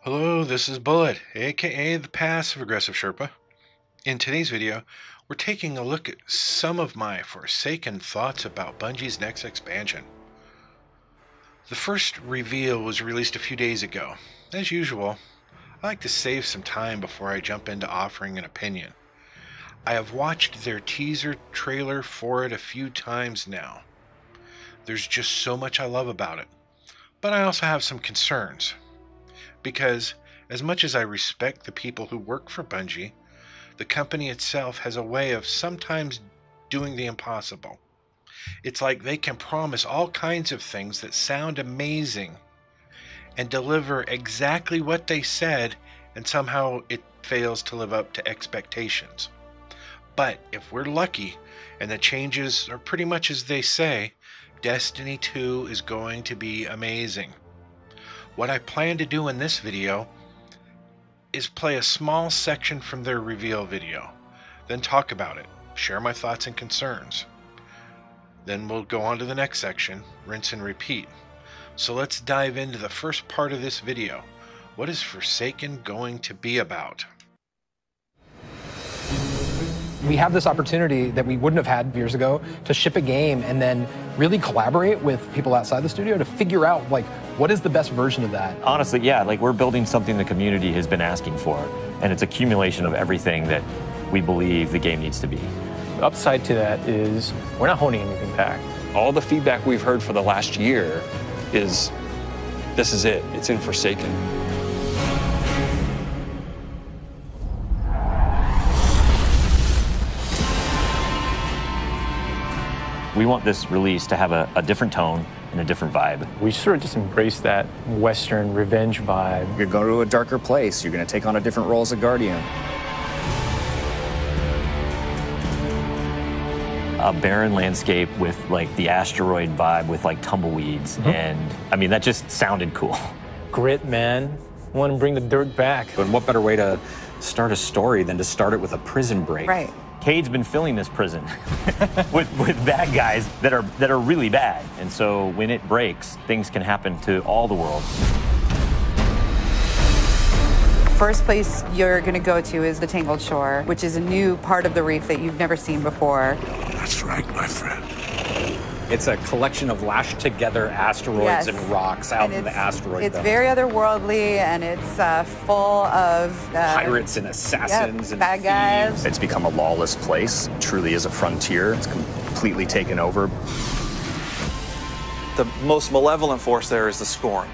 Hello, this is Bullet, aka the Passive Aggressive Sherpa. In today's video, we're taking a look at some of my forsaken thoughts about Bungie's next expansion. The first reveal was released a few days ago. As usual, I like to save some time before I jump into offering an opinion. I have watched their teaser trailer for it a few times now. There's just so much I love about it, but I also have some concerns. Because, as much as I respect the people who work for Bungie, the company itself has a way of sometimes doing the impossible. It's like they can promise all kinds of things that sound amazing and deliver exactly what they said, and somehow it fails to live up to expectations. But if we're lucky and the changes are pretty much as they say, Destiny 2 is going to be amazing. What I plan to do in this video is play a small section from their reveal video, then talk about it, share my thoughts and concerns. Then we'll go on to the next section, rinse and repeat. So let's dive into the first part of this video. What is Forsaken going to be about? We have this opportunity that we wouldn't have had years ago to ship a game and then really collaborate with people outside the studio to figure out, like, what is the best version of that? Honestly, yeah, like we're building something the community has been asking for, and it's accumulation of everything that we believe the game needs to be. The upside to that is we're not holding anything back. All the feedback we've heard for the last year is, this is it, it's in Forsaken. We want this release to have a different tone and a different vibe. We sort of just embrace that Western revenge vibe. You're going to a darker place. You're going to take on a different role as a Guardian. A barren landscape with like the asteroid vibe with like tumbleweeds. And I mean, that just sounded cool. Grit, man. Want to bring the dirt back. But what better way to start a story than to start it with a prison break? Right. Cade's been filling this prison with bad guys that are really bad. And so when it breaks, things can happen to all the world. First place you're going to go to is the Tangled Shore, which is a new part of the reef that you've never seen before. That's right, my friend. It's a collection of lashed together asteroids Yes. and rocks out And in the asteroid It's belt. very otherworldly, and it's full of Pirates and assassins and bad guys. thieves. It's become a lawless place. It truly is a frontier. It's completely taken over. The most malevolent force there is the Scorn.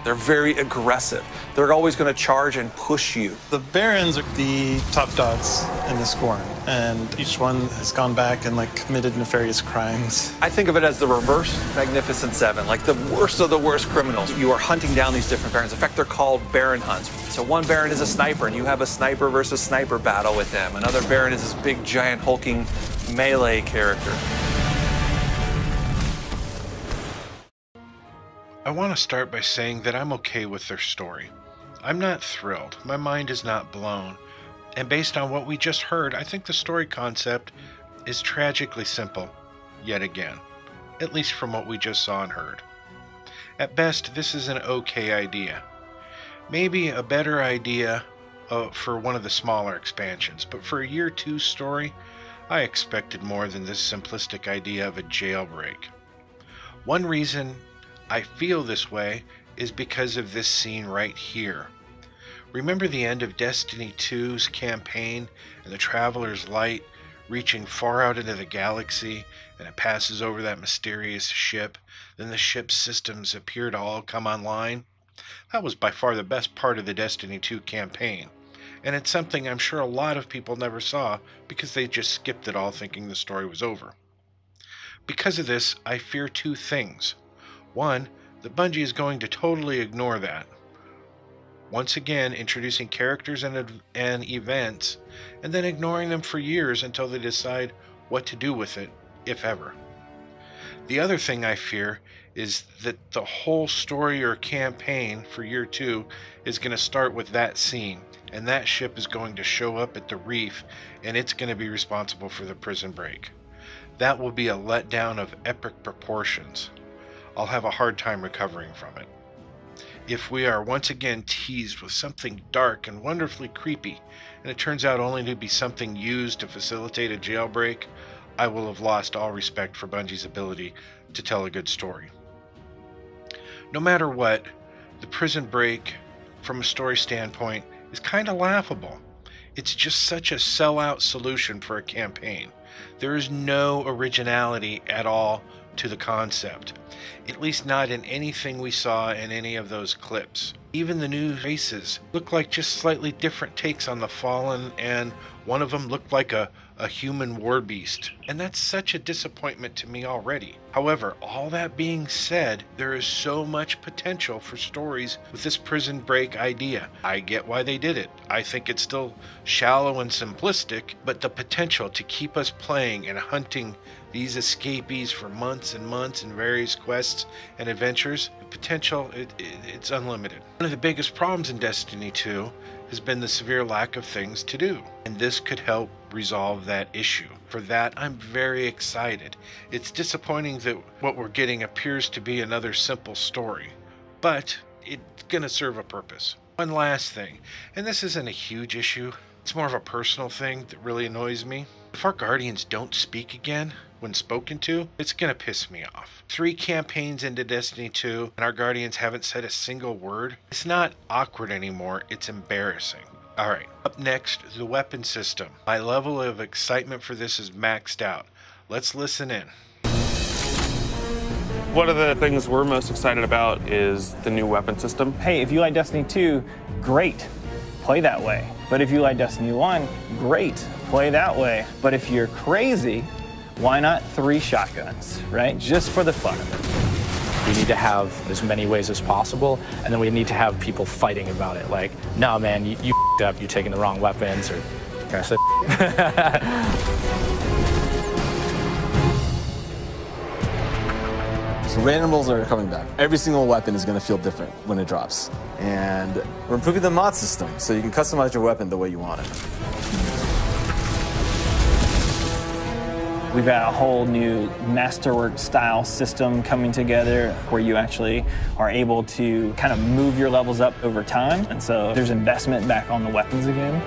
They're very aggressive. They're always going to charge and push you. The Barons are the top dogs in the Scorn, and each one has gone back and committed nefarious crimes. I think of it as the reverse Magnificent Seven, like the worst of the worst criminals. You are hunting down these different Barons. In fact, they're called Baron hunts. So one Baron is a sniper, and you have a sniper versus sniper battle with them. Another Baron is this big, giant, hulking melee character. I want to start by saying that I'm okay with their story. I'm not thrilled, my mind is not blown, and based on what we just heard, I think the story concept is tragically simple, yet again, at least from what we just saw and heard. At best, this is an okay idea. Maybe a better idea for one of the smaller expansions, but for a Year 2 story, I expected more than this simplistic idea of a jailbreak. One reason I feel this way is because of this scene right here. Remember the end of Destiny 2's campaign and the Traveler's Light reaching far out into the galaxy, and it passes over that mysterious ship, then the ship's systems appear to all come online? That was by far the best part of the Destiny 2 campaign, and it's something I'm sure a lot of people never saw because they just skipped it all thinking the story was over. Because of this, I fear two things. One, that Bungie is going to totally ignore that. Once again, introducing characters and events, and then ignoring them for years until they decide what to do with it, if ever. The other thing I fear is that the whole story or campaign for Year 2 is going to start with that scene, and that ship is going to show up at the reef, and it's going to be responsible for the prison break. That will be a letdown of epic proportions. I'll have a hard time recovering from it. If we are once again teased with something dark and wonderfully creepy, and it turns out only to be something used to facilitate a jailbreak, I will have lost all respect for Bungie's ability to tell a good story. No matter what, the prison break, from a story standpoint, is kind of laughable. It's just such a sellout solution for a campaign. There is no originality at all to the concept, at least not in anything we saw in any of those clips. Even the new races look like just slightly different takes on the Fallen, and one of them looked like a human war beast, and that's such a disappointment to me already. However, all that being said, there is so much potential for stories with this prison break idea. I get why they did it. I think it's still shallow and simplistic, but the potential to keep us playing and hunting these escapees for months and months in various quests and adventures, the potential, it's unlimited. One of the biggest problems in Destiny 2 has been the severe lack of things to do, and this could help resolve that issue. For that, I'm very excited. It's disappointing that what we're getting appears to be another simple story, but it's gonna serve a purpose. One last thing, and this isn't a huge issue, it's more of a personal thing that really annoys me. If our Guardians don't speak again when spoken to, it's gonna piss me off. 3 campaigns into Destiny 2 and our Guardians haven't said a single word. It's not awkward anymore, it's embarrassing. Alright, up next, the weapon system. My level of excitement for this is maxed out. Let's listen in. One of the things we're most excited about is the new weapon system. Hey, if you like Destiny 2, great, play that way. But if you like Destiny 1, great, play that way. But if you're crazy, why not 3 shotguns, right? Just for the fun of it. We need to have as many ways as possible, and then we need to have people fighting about it. Like, no, man, you f***ed up, you're taking the wrong weapons, or can I say So randomables are coming back. Every single weapon is going to feel different when it drops. And we're improving the mod system, so you can customize your weapon the way you want it. We've got a whole new masterwork style system coming together where you actually are able to kind of move your levels up over time. And so there's investment back on the weapons again.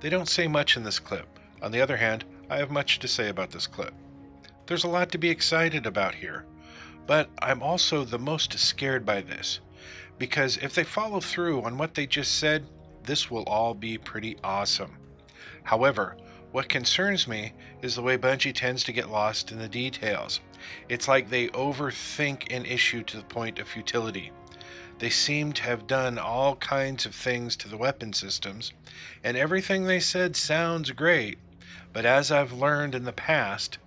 They don't say much in this clip. On the other hand, I have much to say about this clip. There's a lot to be excited about here, but I'm also the most scared by this, because if they follow through on what they just said, this will all be pretty awesome. However, what concerns me is the way Bungie tends to get lost in the details. It's like they overthink an issue to the point of futility. They seem to have done all kinds of things to the weapon systems, and everything they said sounds great, but as I've learned in the past,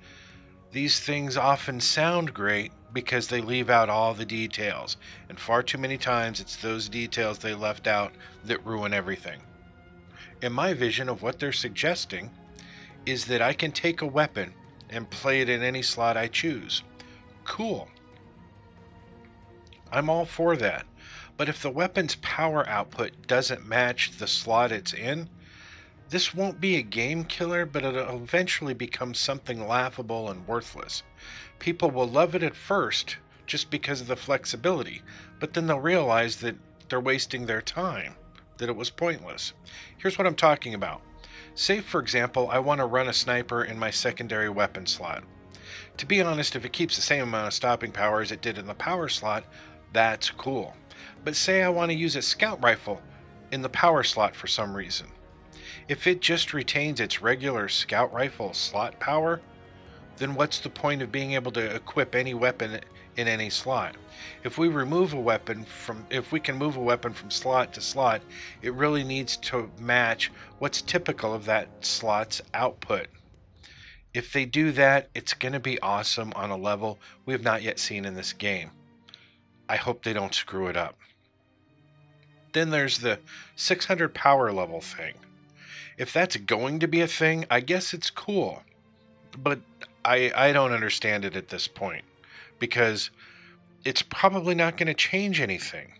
these things often sound great because they leave out all the details, and far too many times it's those details they left out that ruin everything. In my vision of what they're suggesting is that I can take a weapon and play it in any slot I choose. Cool. I'm all for that. But if the weapon's power output doesn't match the slot it's in, this won't be a game killer, but it'll eventually become something laughable and worthless. People will love it at first just because of the flexibility, but then they'll realize that they're wasting their time, that it was pointless. Here's what I'm talking about. Say, for example, I want to run a sniper in my secondary weapon slot. To be honest, if it keeps the same amount of stopping power as it did in the power slot, that's cool. But say I want to use a scout rifle in the power slot for some reason. If it just retains its regular scout rifle slot power, then what's the point of being able to equip any weapon in any slot? If we can move a weapon from slot to slot, it really needs to match what's typical of that slot's output. If they do that, it's going to be awesome on a level we have not yet seen in this game. I hope they don't screw it up. Then there's the 600 power level thing. If that's going to be a thing, I guess it's cool. But I don't understand it at this point, because it's probably not going to change anything.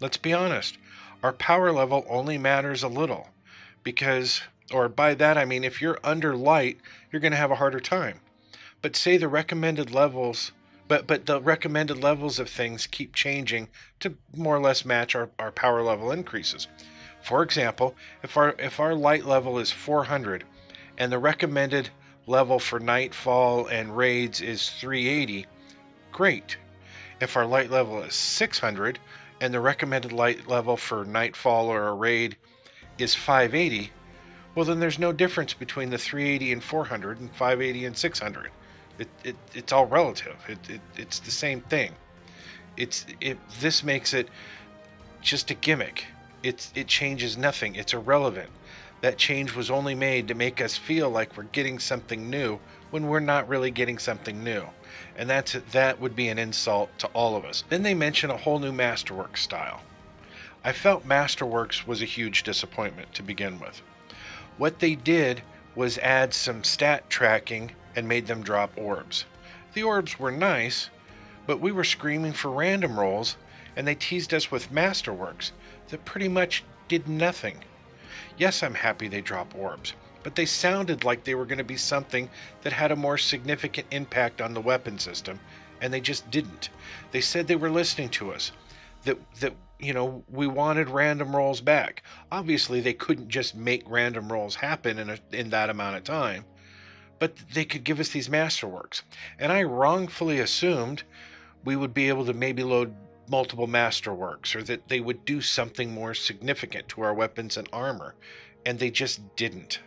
Let's be honest, our power level only matters a little, because, or by that I mean if you're under light, you're going to have a harder time. but say the recommended levels, but the recommended levels of things keep changing to more or less match our power level increases. For example, if our light level is 400 and the recommended level for Nightfall and raids is 380, great. If our light level is 600 and the recommended light level for Nightfall or a raid is 580, well then there's no difference between the 380 and 400 and 580 and 600. It's all relative. It's the same thing. This makes it just a gimmick. It changes nothing. It's irrelevant. That change was only made to make us feel like we're getting something new when we're not really getting something new. And that would be an insult to all of us. Then they mention a whole new Masterworks style. I felt Masterworks was a huge disappointment to begin with. What they did was add some stat tracking and made them drop orbs. The orbs were nice, but we were screaming for random rolls, and they teased us with Masterworks that pretty much did nothing. Yes, I'm happy they drop orbs, but they sounded like they were going to be something that had a more significant impact on the weapon system, and they just didn't. They said they were listening to us, that we wanted random rolls back. Obviously, they couldn't just make random rolls happen in that amount of time, but they could give us these Masterworks. And I wrongfully assumed we would be able to maybe load multiple Masterworks, or that they would do something more significant to our weapons and armor, and they just didn't.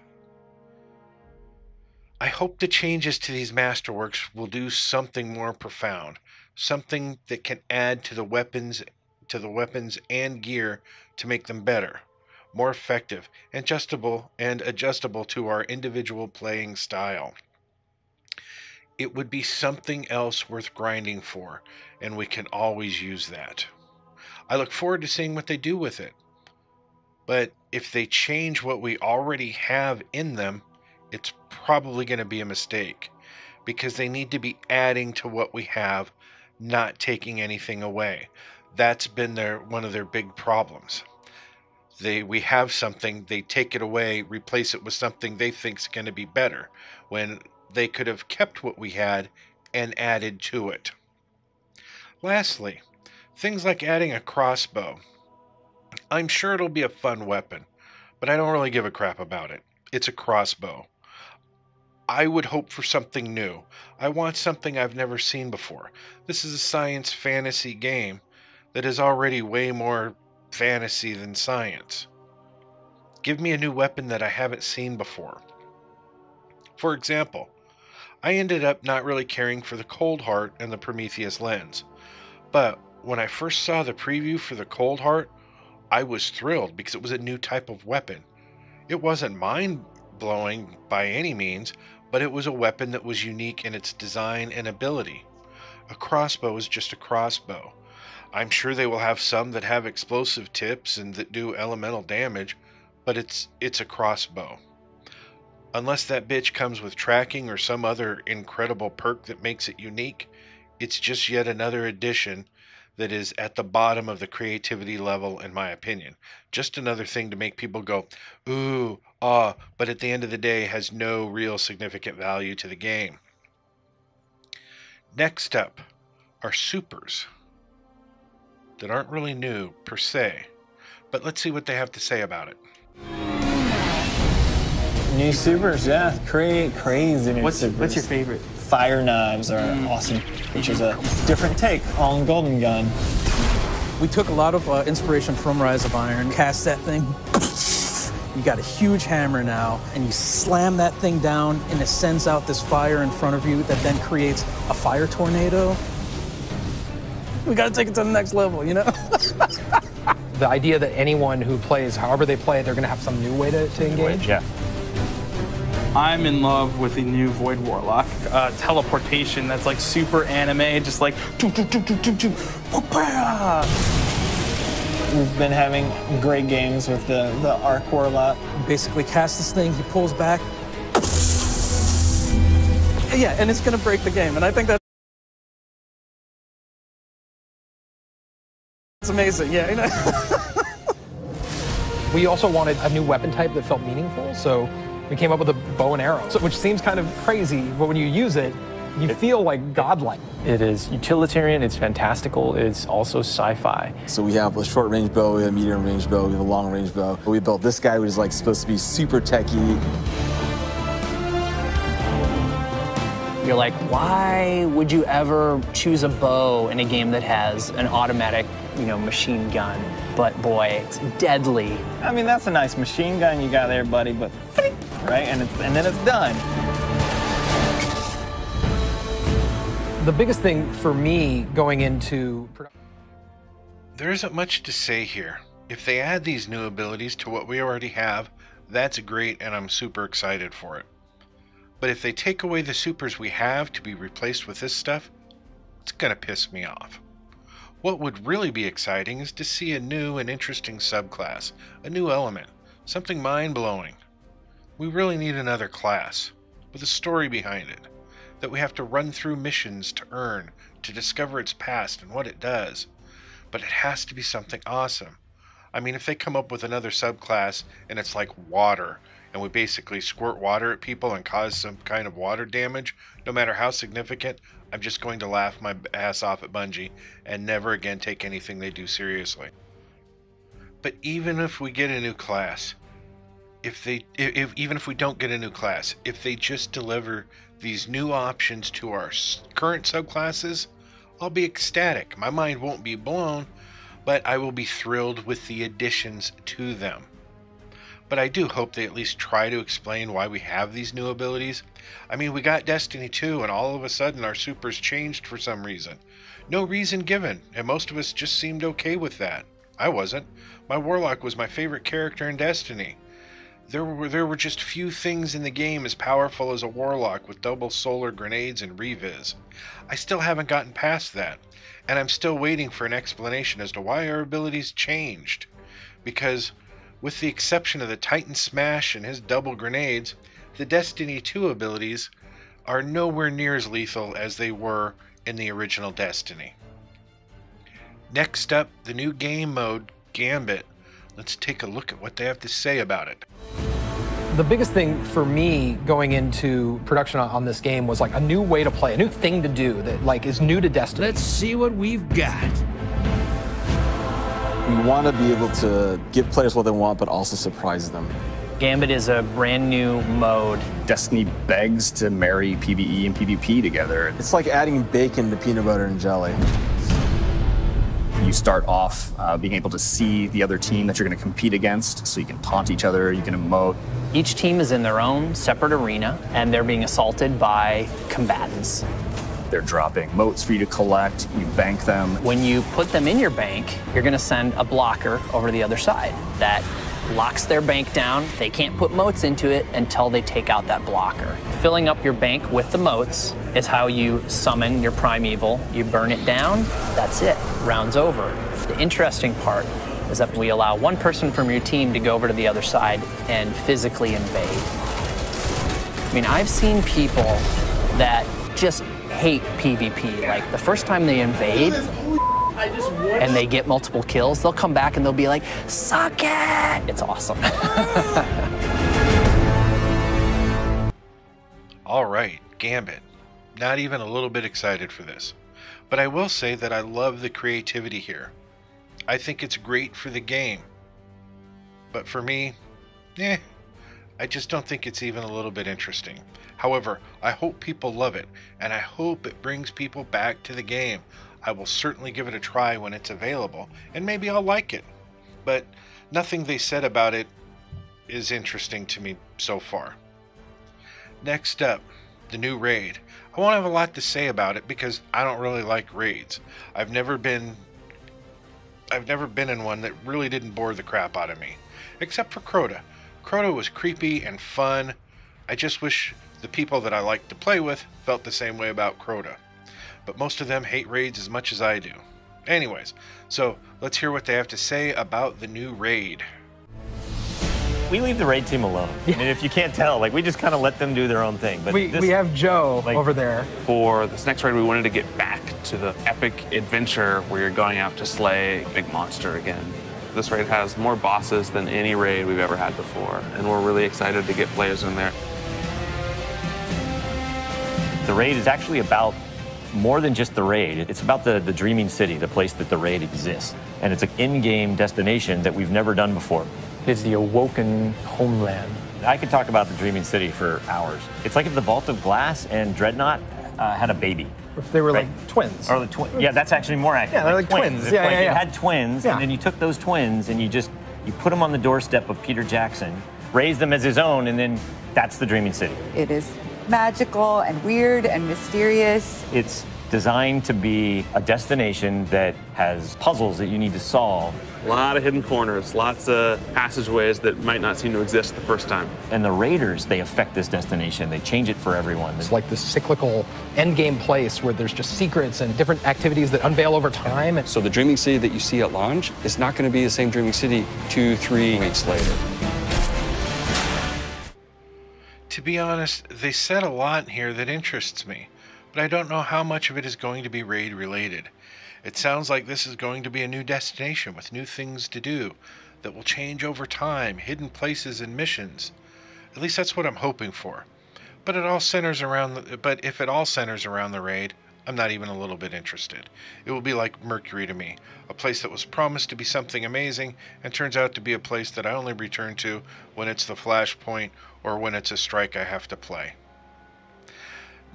I hope the changes to these Masterworks will do something more profound, something that can add to the weapons and gear to make them better, more effective, and adjustable to our individual playing style. It would be something else worth grinding for, and we can always use that. I look forward to seeing what they do with it. But if they change what we already have in them, it's probably going to be a mistake, because they need to be adding to what we have, not taking anything away. That's been one of their big problems. We have something, they take it away, replace it with something they think is going to be better, when they could have kept what we had and added to it. Lastly, things like adding a crossbow. I'm sure it'll be a fun weapon, but I don't really give a crap about it. It's a crossbow. I would hope for something new. I want something I've never seen before. This is a science fantasy game that is already way more fantasy than science. Give me a new weapon that I haven't seen before. For example, I ended up not really caring for the Cold Heart and the Prometheus lens, but when I first saw the preview for the Cold Heart, I was thrilled because it was a new type of weapon. It wasn't mind-blowing by any means, but it was a weapon that was unique in its design and ability. A crossbow is just a crossbow. I'm sure they will have some that have explosive tips and that do elemental damage, but it's a crossbow. Unless that bitch comes with tracking or some other incredible perk that makes it unique, it's just yet another addition that is at the bottom of the creativity level, in my opinion. Just another thing to make people go, ooh, ah, but at the end of the day has no real significant value to the game. Next up are supers that aren't really new per se, but let's see what they have to say about it. New supers, yeah, crazy new supers. What's your favorite? Fire knives are awesome, which is a different take on Golden Gun. We took a lot of inspiration from Rise of Iron. Cast that thing. You got a huge hammer now, and you slam that thing down, and it sends out this fire in front of you that then creates a fire tornado. We got to take it to the next level, you know? The idea that anyone who plays, however they play, they're going to have some new way to engage. Yeah. I'm in love with the new Void Warlock. Teleportation that's like super anime, just like We've been having great games with the Arc Warlock. You basically cast this thing, he pulls back. Yeah, and it's gonna break the game, and I think that's amazing, yeah. You know? We also wanted a new weapon type that felt meaningful, so we came up with a bow and arrow, which seems kind of crazy, but when you use it, You feel like godlike. It is utilitarian, it's fantastical, it's also sci-fi. So we have a short-range bow, we have a medium-range bow, we have a long-range bow. We built this guy, which is like supposed to be super techy. You're like, why would you ever choose a bow in a game that has an automatic, machine gun? But boy, it's deadly. I mean, that's a nice machine gun you got there, buddy, but right, and then it's done. The biggest thing for me going into production. There isn't much to say here. If they add these new abilities to what we already have, that's great and I'm super excited for it. But if they take away the supers we have to be replaced with this stuff, it's gonna piss me off. What would really be exciting is to see a new and interesting subclass, a new element, something mind-blowing. We really need another class, with a story behind it, that we have to run through missions to earn, to discover its past and what it does. But it has to be something awesome. I mean, if they come up with another subclass and it's like water, and we basically squirt water at people and cause some kind of water damage, no matter how significant, I'm just going to laugh my ass off at Bungie and never again take anything they do seriously. But even if we get a new class, even if we don't get a new class, if they just deliver these new options to our current subclasses, I'll be ecstatic. My mind won't be blown, but I will be thrilled with the additions to them. But I do hope they at least try to explain why we have these new abilities. I mean, we got Destiny 2 and all of a sudden our supers changed for some reason. No reason given, and most of us just seemed okay with that. I wasn't. My Warlock was my favorite character in Destiny. There were just few things in the game as powerful as a Warlock with double solar grenades and reviz. I still haven't gotten past that, and I'm still waiting for an explanation as to why our abilities changed. Because, with the exception of the Titan Smash and his double grenades, the Destiny 2 abilities are nowhere near as lethal as they were in the original Destiny. Next up, the new game mode, Gambit. Let's take a look at what they have to say about it. The biggest thing for me going into production on this game was like a new way to play, a new thing to do that like is new to Destiny. Let's see what we've got. We want to be able to give players what they want, but also surprise them. Gambit is a brand new mode. Destiny begs to marry PvE and PvP together. It's like adding bacon to peanut butter and jelly. You start off being able to see the other team that you're going to compete against, so you can taunt each other, you can emote. Each team is in their own separate arena, and they're being assaulted by combatants. They're dropping motes for you to collect, you bank them. When you put them in your bank, you're going to send a blocker over to the other side. That locks their bank down. They can't put motes into it until they take out that blocker. Filling up your bank with the motes is how you summon your primeval. You burn it down, that's it, round's over. The interesting part is that we allow one person from your team to go over to the other side and physically invade. I mean, I've seen people that just hate PvP. Like, the first time they invade and they get multiple kills, they'll come back and they'll be like, suck it! It's awesome. All right, Gambit. Not even a little bit excited for this. But I will say that I love the creativity here. I think it's great for the game. But for me, I just don't think it's even a little bit interesting. However, I hope people love it, and I hope it brings people back to the game. I will certainly give it a try when it's available, and maybe I'll like it. But nothing they said about it is interesting to me so far. Next up, the new raid. I won't have a lot to say about it because I don't really like raids. I've never been in one that really didn't bore the crap out of me, except for Crota. Crota was creepy and fun. I just wish the people that I like to play with felt the same way about Crota. But most of them hate raids as much as I do. Anyways, so let's hear what they have to say about the new raid. We leave the raid team alone. I mean, if you can't tell, like, we just kind of let them do their own thing. But we have Joe over there. For this next raid, we wanted to get back to the epic adventure where you're going out to slay a big monster again. This raid has more bosses than any raid we've ever had before, and we're really excited to get players in there. The raid is actually about more than just the raid. It's about the Dreaming City, the place that the raid exists. And it's an in-game destination that we've never done before. It's the awoken homeland. I could talk about the Dreaming City for hours. It's like if the Vault of Glass and Dreadnought had a baby. If they were like twins. Or yeah, that's actually more accurate. Yeah, they're like twins. Yeah, It had twins, and then you took those twins and you put them on the doorstep of Peter Jackson, raised them as his own, and then that's the Dreaming City. It is magical and weird and mysterious. It's designed to be a destination that has puzzles that you need to solve. A lot of hidden corners, lots of passageways that might not seem to exist the first time. And the raiders, they affect this destination. They change it for everyone. It's like this cyclical endgame place where there's just secrets and different activities that unveil over time. So the Dreaming City that you see at launch is not going to be the same Dreaming City 2-3 weeks later. To be honest, they said a lot in here that interests me, but I don't know how much of it is going to be raid related. It sounds like this is going to be a new destination with new things to do that will change over time, hidden places and missions. At least that's what I'm hoping for. But if it all centers around the raid, I'm not even a little bit interested. It will be like Mercury to me, a place that was promised to be something amazing and turns out to be a place that I only return to when it's the flashpoint or when it's a strike I have to play.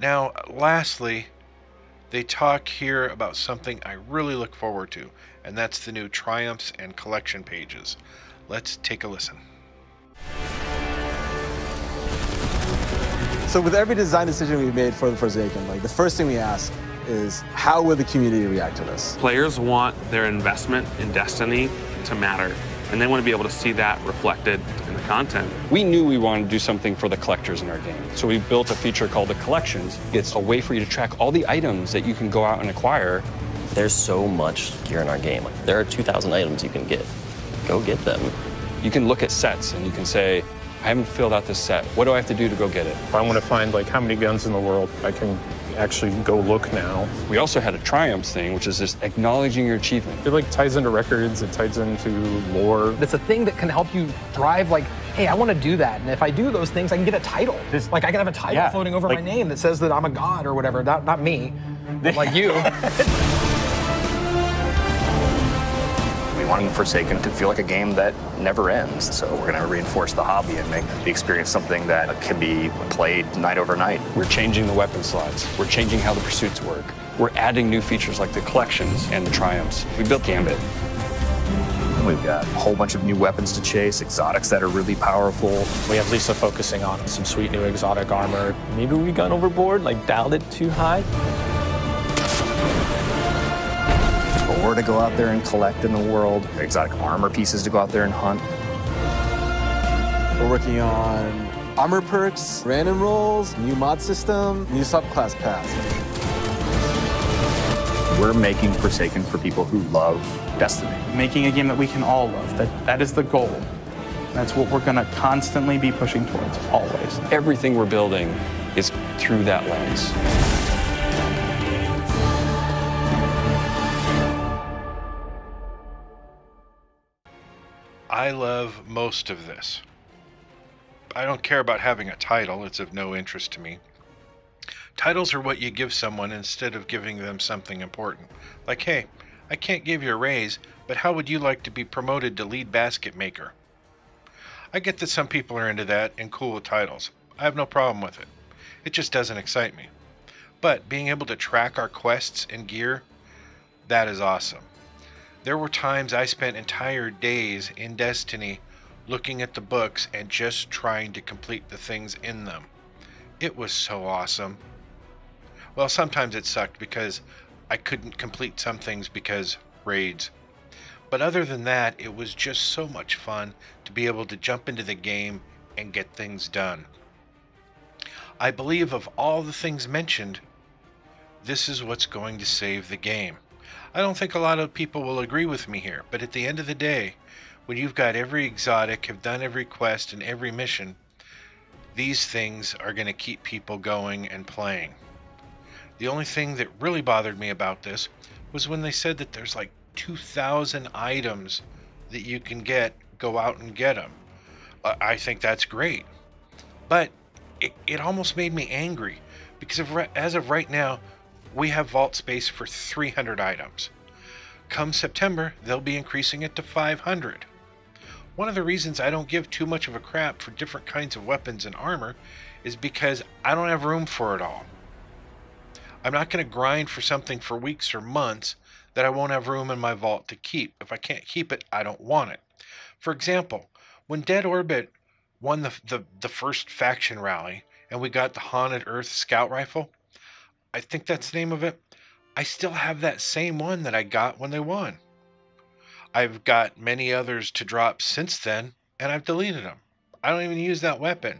Now, lastly, they talk here about something I really look forward to, and that's the new Triumphs and Collection pages. Let's take a listen. So with every design decision we've made for the Forsaken, the first thing we ask is, how will the community react to this? Players want their investment in Destiny to matter, and they want to be able to see that reflected in the content. We knew we wanted to do something for the collectors in our game, so we built a feature called the Collections. It's a way for you to track all the items that you can go out and acquire. There's so much gear in our game. There are 2,000 items you can get. Go get them. You can look at sets and you can say, I haven't filled out this set. What do I have to do to go get it? If I want to find how many guns in the world, I can actually go look now. We also had a Triumphs thing, which is just acknowledging your achievement. It ties into records, it ties into lore. It's a thing that can help you drive hey, I want to do that. And if I do those things, I can get a title. I can have a title floating over my name that says that I'm a god or whatever. Not me, but like you. We wanted Forsaken to feel like a game that never ends. So we're going to reinforce the hobby and make the experience something that can be played night over night. We're changing the weapon slots. We're changing how the pursuits work. We're adding new features like the Collections and the Triumphs. We built Gambit. We've got a whole bunch of new weapons to chase, exotics that are really powerful. We have Lisa focusing on some sweet new exotic armor. Maybe we gone overboard, dialed it too high. Or to go out there and collect in the world, exotic armor pieces to go out there and hunt. We're working on armor perks, random rolls, new mod system, new subclass paths. We're making Forsaken for people who love Destiny. Making a game that we can all love. That is the goal. That's what we're going to constantly be pushing towards, always. Everything we're building is through that lens. I love most of this. I don't care about having a title, it's of no interest to me. Titles are what you give someone instead of giving them something important. Like, hey, I can't give you a raise, but how would you like to be promoted to lead basket maker? I get that some people are into that and cool with titles. I have no problem with it. It just doesn't excite me. But being able to track our quests and gear, that is awesome. There were times I spent entire days in Destiny looking at the books and just trying to complete the things in them. It was so awesome. Well, sometimes it sucked because I couldn't complete some things because raids. But other than that, it was just so much fun to be able to jump into the game and get things done. I believe of all the things mentioned, this is what's going to save the game. I don't think a lot of people will agree with me here, but at the end of the day, when you've got every exotic, have done every quest and every mission, these things are going to keep people going and playing. The only thing that really bothered me about this was when they said that there's 2,000 items that you can get, go out and get them. I think that's great, but it almost made me angry because as of right now, we have vault space for 300 items. Come September, they'll be increasing it to 500. One of the reasons I don't give too much of a crap for different kinds of weapons and armor is because I don't have room for it all. I'm not going to grind for something for weeks or months that I won't have room in my vault to keep. If I can't keep it, I don't want it. For example, when Dead Orbit won the first faction rally and we got the Haunted Earth Scout Rifle, I think that's the name of it, I still have that same one that I got when they won. I've got many others to drop since then, and I've deleted them. I don't even use that weapon.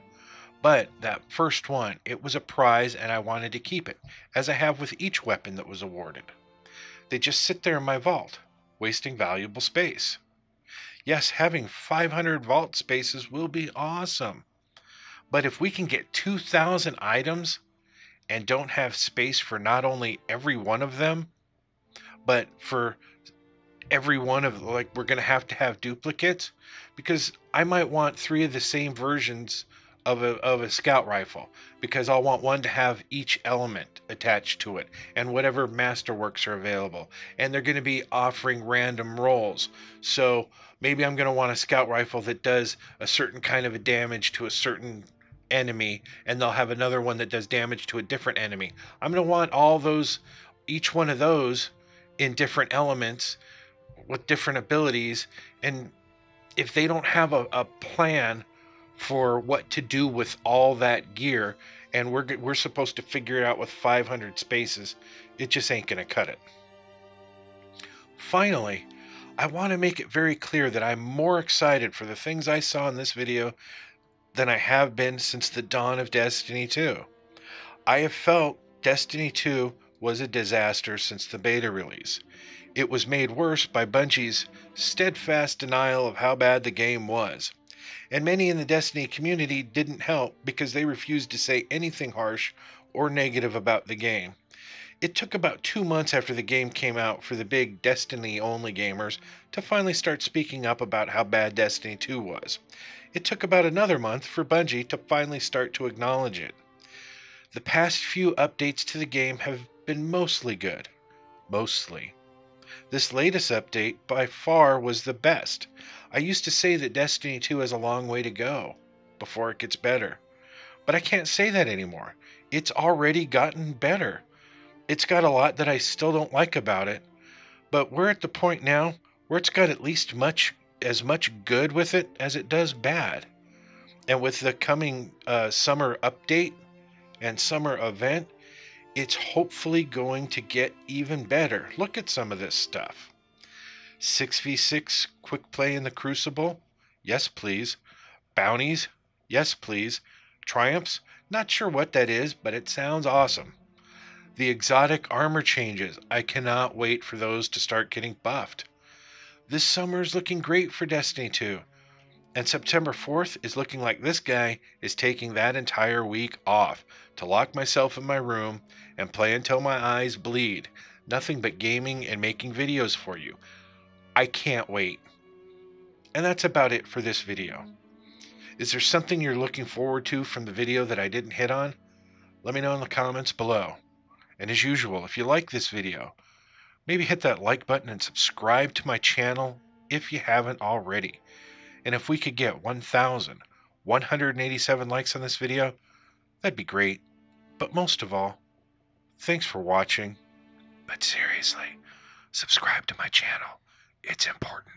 But that first one, it was a prize and I wanted to keep it, as I have with each weapon that was awarded. They just sit there in my vault, wasting valuable space. Yes, having 500 vault spaces will be awesome. But if we can get 2,000 items and don't have space for not only every one of them, but for every one of, like, we're going to have duplicates, because I might want 3 of the same versions of a scout rifle, because I'll want one to have each element attached to it and whatever masterworks are available, and they're going to be offering random rolls. So maybe I'm going to want a scout rifle that does a certain kind of a damage to a certain enemy, and they'll have another one that does damage to a different enemy. I'm going to want all those, each one of those in different elements with different abilities, and if they don't have a plan for what to do with all that gear, and we're supposed to figure it out with 500 spaces, it just ain't gonna cut it. Finally, I want to make it very clear that I'm more excited for the things I saw in this video than I have been since the dawn of Destiny 2. I have felt Destiny 2 was a disaster since the beta release. It was made worse by Bungie's steadfast denial of how bad the game was. And many in the Destiny community didn't help because they refused to say anything harsh or negative about the game. It took about 2 months after the game came out for the big Destiny-only gamers to finally start speaking up about how bad Destiny 2 was. It took about another month for Bungie to finally start to acknowledge it. The past few updates to the game have been mostly good. Mostly. This latest update by far was the best. I used to say that Destiny 2 has a long way to go before it gets better. But I can't say that anymore. It's already gotten better. It's got a lot that I still don't like about it, but we're at the point now where it's got at least as much good with it as it does bad. And with the coming summer update and summer event, it's hopefully going to get even better. Look at some of this stuff. 6v6 quick play in the Crucible? Yes, please. Bounties? Yes, please. Triumphs? Not sure what that is, but it sounds awesome. The exotic armor changes. I cannot wait for those to start getting buffed. This summer is looking great for Destiny 2. And September 4th is looking like this guy is taking that entire week off to lock myself in my room and play until my eyes bleed. Nothing but gaming and making videos for you. I can't wait. And that's about it for this video. Is there something you're looking forward to from the video that I didn't hit on? Let me know in the comments below. And as usual, if you like this video, maybe hit that like button and subscribe to my channel if you haven't already. And if we could get 1,187 likes on this video, that'd be great. But most of all, thanks for watching. But seriously, subscribe to my channel. It's important.